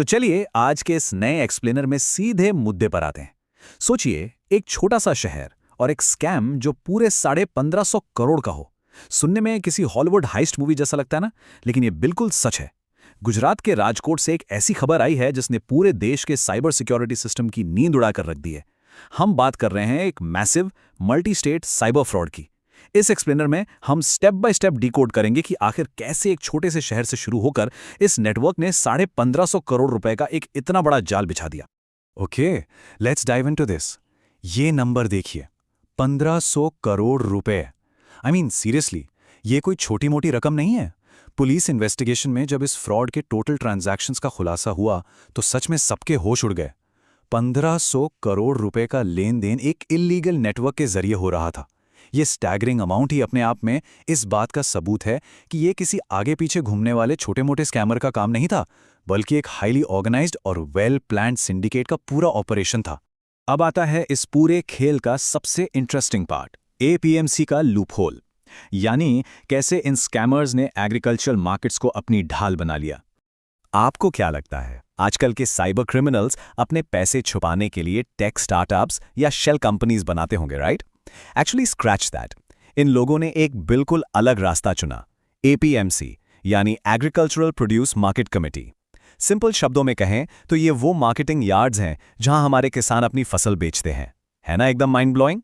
तो चलिए आज के इस नए एक्सप्लेनर में सीधे मुद्दे पर आते हैं। सोचिए, एक छोटा सा शहर और एक स्कैम जो पूरे 1550 करोड़ का हो। सुनने में किसी हॉलीवुड हाइस्ट मूवी जैसा लगता है ना, लेकिन ये बिल्कुल सच है। गुजरात के राजकोट से एक ऐसी खबर आई है जिसने पूरे देश के साइबर सिक्योरिटी सिस्टम की नींद उड़ाकर रख दी है। हम बात कर रहे हैं एक massive multi state cyber fraud की। इस एक्सप्लेनर में हम स्टेप बाय स्टेप डिकोड करेंगे कि आखिर कैसे एक छोटे से शहर से शुरू होकर इस नेटवर्क ने 1550 करोड़ रुपए का एक इतना बड़ा जाल बिछा दिया। Okay, let's dive into this. ये नंबर देखिए, 1500 करोड़ रुपए। आई मीन सीरियसली, ये कोई छोटी मोटी रकम नहीं है। पुलिस इन्वेस्टिगेशन में जब इस फ्रॉड के टोटल ट्रांजैक्शंस का खुलासा हुआ तो सच में सबके होश उड़ गए। 1500 करोड़ रुपए का लेन देन एक इल्लीगल नेटवर्क के जरिए हो रहा था। ये स्टैगरिंग अमाउंट ही अपने आप में इस बात का सबूत है कि ये किसी आगे पीछे घूमने वाले छोटे मोटे स्कैमर का काम नहीं था, बल्कि एक हाईली ऑर्गेनाइज्ड और वेल प्लान्ड सिंडिकेट का पूरा ऑपरेशन था। अब आता है इस पूरे खेल का सबसे इंटरेस्टिंग पार्ट, एपीएमसी का लूपहोल। यानी कैसे इन स्कैमर्स ने एग्रीकल्चरल मार्केट्स को अपनी ढाल बना लिया। आपको क्या लगता है, आजकल के साइबर क्रिमिनल्स अपने पैसे छुपाने के लिए टेक स्टार्टअप्स या शेल कंपनीज बनाते होंगे, राइट? Actually scratch that. इन लोगों ने एक बिल्कुल अलग रास्ता चुना, एपीएमसी यानी agricultural produce market committee. Simple शब्दों में कहें तो ये वो मार्केटिंग यार्ड्स हैं जहां हमारे किसान अपनी फसल बेचते हैं। है ना एकदम माइंड ब्लोइंग?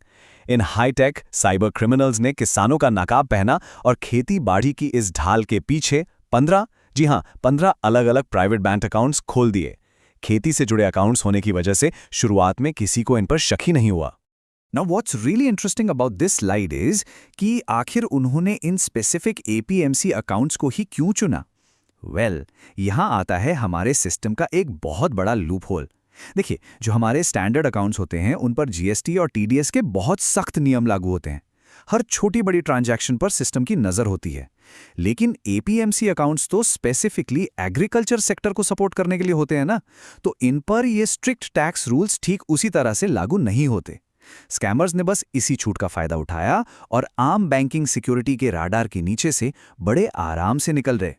इन हाईटेक साइबर क्रिमिनल्स ने किसानों का नकाब पहना और खेती बाड़ी की इस ढाल के पीछे 15 अलग अलग प्राइवेट बैंक अकाउंट्स खोल दिए। खेती से जुड़े अकाउंट्स होने की वजह से शुरुआत में किसी को इन पर शक ही नहीं हुआ। Now what's really interesting about this slide is कि आखिर उन्होंने इन स्पेसिफिक एपीएमसी अकाउंट्स को ही क्यों चुना? यहाँ आता है हमारे सिस्टम का एक बहुत बड़ा लूप होल। देखिए, जो हमारे स्टैंडर्ड अकाउंट्स होते हैं उन पर जीएसटी और टीडीएस के बहुत सख्त नियम लागू होते हैं। हर छोटी बड़ी ट्रांजैक्शन पर सिस्टम की नज़र होती है। लेकिन एपीएमसी अकाउंट्स तो स्पेसिफिकली एग्रीकल्चर सेक्टर को सपोर्ट करने के लिए होते हैं ना, तो इन पर ये स्ट्रिक्ट टैक्स रूल्स ठीक उसी तरह से लागू नहीं होते। स्कैमर्स ने बस इसी छूट का फायदा उठाया और आम बैंकिंग सिक्योरिटी के राडार के नीचे से बड़े आराम से निकल रहे।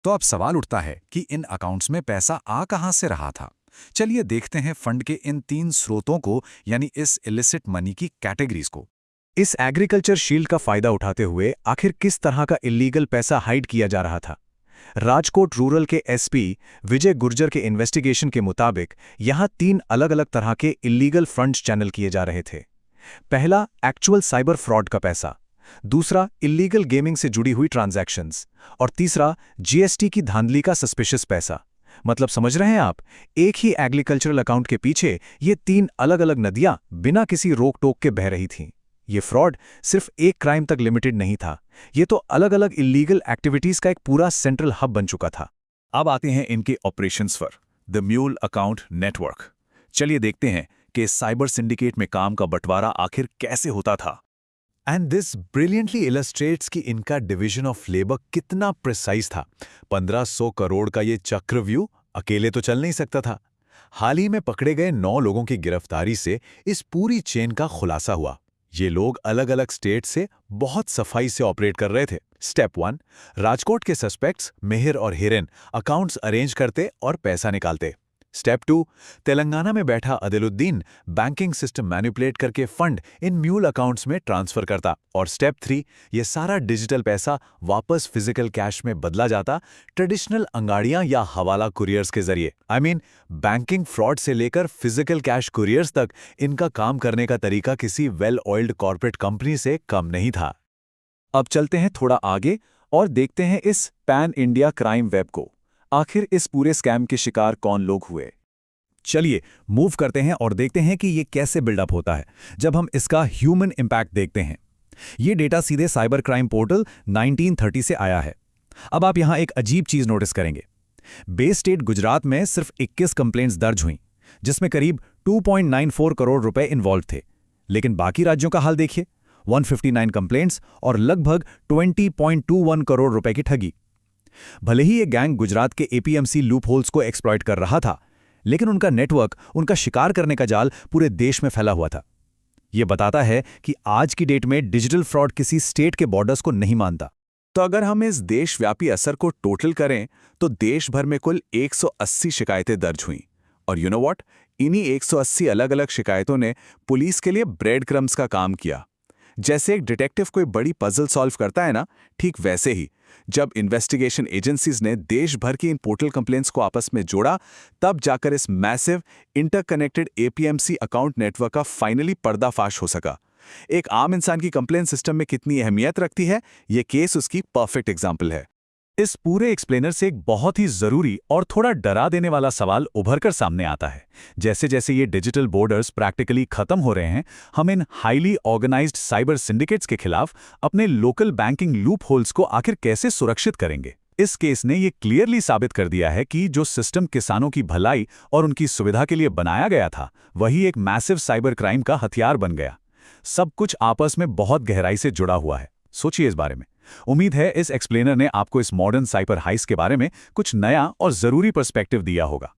तो अब सवाल उठता है कि इन अकाउंट्स में पैसा आ कहां से रहा था। चलिए देखते हैं फंड के इन 3 स्रोतों को, यानी इस इलिसिट मनी की कैटेगरीज को। इस एग्रीकल्चर शील्ड का फायदा उठाते हुए आखिर किस तरह का इलीगल पैसा हाइड किया जा रहा था? राजकोट रूरल के एसपी विजय गुर्जर के इन्वेस्टिगेशन के मुताबिक यहां 3 अलग अलग तरह के इलीगल फंड्स चैनल किए जा रहे थे। पहला, एक्चुअल साइबर फ्रॉड का पैसा। दूसरा, इलीगल गेमिंग से जुड़ी हुई ट्रांजैक्शंस। और तीसरा, जीएसटी की धांधली का सस्पिशियस पैसा। मतलब समझ रहे हैं आप, एक ही एग्रीकल्चरल अकाउंट के पीछे ये 3 अलग अलग नदियां बिना किसी रोक टोक के बह रही थीं। ये फ्रॉड सिर्फ एक क्राइम तक लिमिटेड नहीं था, ये तो अलग अलग इलीगल एक्टिविटीज का एक पूरा सेंट्रल हब बन चुका था। अब आते हैं इनके ऑपरेशंस पर, द म्यूल अकाउंट नेटवर्क। चलिए देखते हैं कि साइबर सिंडिकेट में काम का बंटवारा आखिर कैसे होता था। एंड दिस ब्रिलियंटली इलस्ट्रेट्स कि इनका डिवीजन ऑफ लेबर कितना प्रिसाइज था। 1500 करोड़ का ये चक्रव्यूह अकेले तो चल नहीं सकता था। हाल ही में पकड़े गए 9 लोगों की गिरफ्तारी से इस पूरी चेन का खुलासा हुआ। ये लोग अलग अलग स्टेट से बहुत सफाई से ऑपरेट कर रहे थे। स्टेप 1, राजकोट के सस्पेक्ट्स मिहिर और हिरेन अकाउंट्स अरेंज करते और पैसा निकालते। स्टेप 2, तेलंगाना में बैठा अदिलुद्दीन बैंकिंग सिस्टम मैनिपुलेट करके फंड इन म्यूल अकाउंट्स में ट्रांसफर करता। और स्टेप 3, ये सारा डिजिटल पैसा वापस फिजिकल कैश में बदला जाता, ट्रेडिशनल अंगाड़ियां या हवाला कुरियर्स के जरिए। आई मीन, बैंकिंग फ्रॉड से लेकर फिजिकल कैश कुरियर्स तक इनका काम करने का तरीका किसी वेल ऑयल्ड कॉर्पोरेट कंपनी से कम नहीं था। अब चलते हैं थोड़ा आगे और देखते हैं इस पैन इंडिया क्राइम वेब को। आखिर इस पूरे स्कैम के शिकार कौन लोग हुए? चलिए मूव करते हैं और देखते हैं कि ये कैसे बिल्डअप होता है जब हम इसका ह्यूमन इंपैक्ट देखते हैं। ये डेटा सीधे साइबर क्राइम पोर्टल 1930 से आया है। अब आप यहां एक अजीब चीज नोटिस करेंगे। बे स्टेट गुजरात में सिर्फ 21 कंप्लेंट्स दर्ज हुई, जिसमें करीब 2.94 करोड़ रुपए इन्वॉल्व थे। लेकिन बाकी राज्यों का हाल देखिए, 159 कंप्लेंट्स और लगभग 20.21 करोड़ रुपए की ठगी। भले ही ये गैंग गुजरात के एपीएमसी लूप होल्स को एक्सप्लॉइट कर रहा था, लेकिन उनका नेटवर्क, उनका शिकार करने का जाल पूरे देश में फैला हुआ था। ये बताता है कि आज की डेट में डिजिटल फ्रॉड किसी स्टेट के बॉर्डर्स को नहीं मानता। तो अगर हम इस देशव्यापी असर को टोटल करें तो देश भर में कुल 180 शिकायतें दर्ज हुईं। और यू नो व्हाट, इन्हीं 180 अलग-अलग शिकायतों ने पुलिस के लिए ब्रेड क्रम्स का काम किया। जैसे एक डिटेक्टिव कोई बड़ी पजल सॉल्व करता है ना, ठीक वैसे ही जब इन्वेस्टिगेशन एजेंसीज ने देश भर की इन पोर्टल कंप्लेंट्स को आपस में जोड़ा, तब जाकर इस massive interconnected APMC account network का फाइनली पर्दाफाश हो सका। एक आम इंसान की कंप्लेंट सिस्टम में कितनी अहमियत रखती है, ये केस उसकी परफेक्ट एग्जाम्पल है। इस पूरे एक्सप्लेनर से एक बहुत ही जरूरी और थोड़ा डरा देने वाला सवाल उभरकर सामने आता है। जैसे जैसे ये डिजिटल बॉर्डर्स प्रैक्टिकली खत्म हो रहे हैं, हम इन हाईली ऑर्गेनाइज्ड साइबर सिंडिकेट्स के खिलाफ अपने लोकल बैंकिंग लूप होल्स को आखिर कैसे सुरक्षित करेंगे। इस केस ने ये क्लियरली साबित कर दिया है कि जो सिस्टम किसानों की भलाई और उनकी सुविधा के लिए बनाया गया था, वही एक मैसिव साइबर क्राइम का हथियार बन गया। सब कुछ आपस में बहुत गहराई से जुड़ा हुआ है। सोचिए इस बारे में। उम्मीद है इस एक्सप्लेनर ने आपको इस मॉडर्न साइबर हाइस के बारे में कुछ नया और जरूरी पर्सपेक्टिव दिया होगा।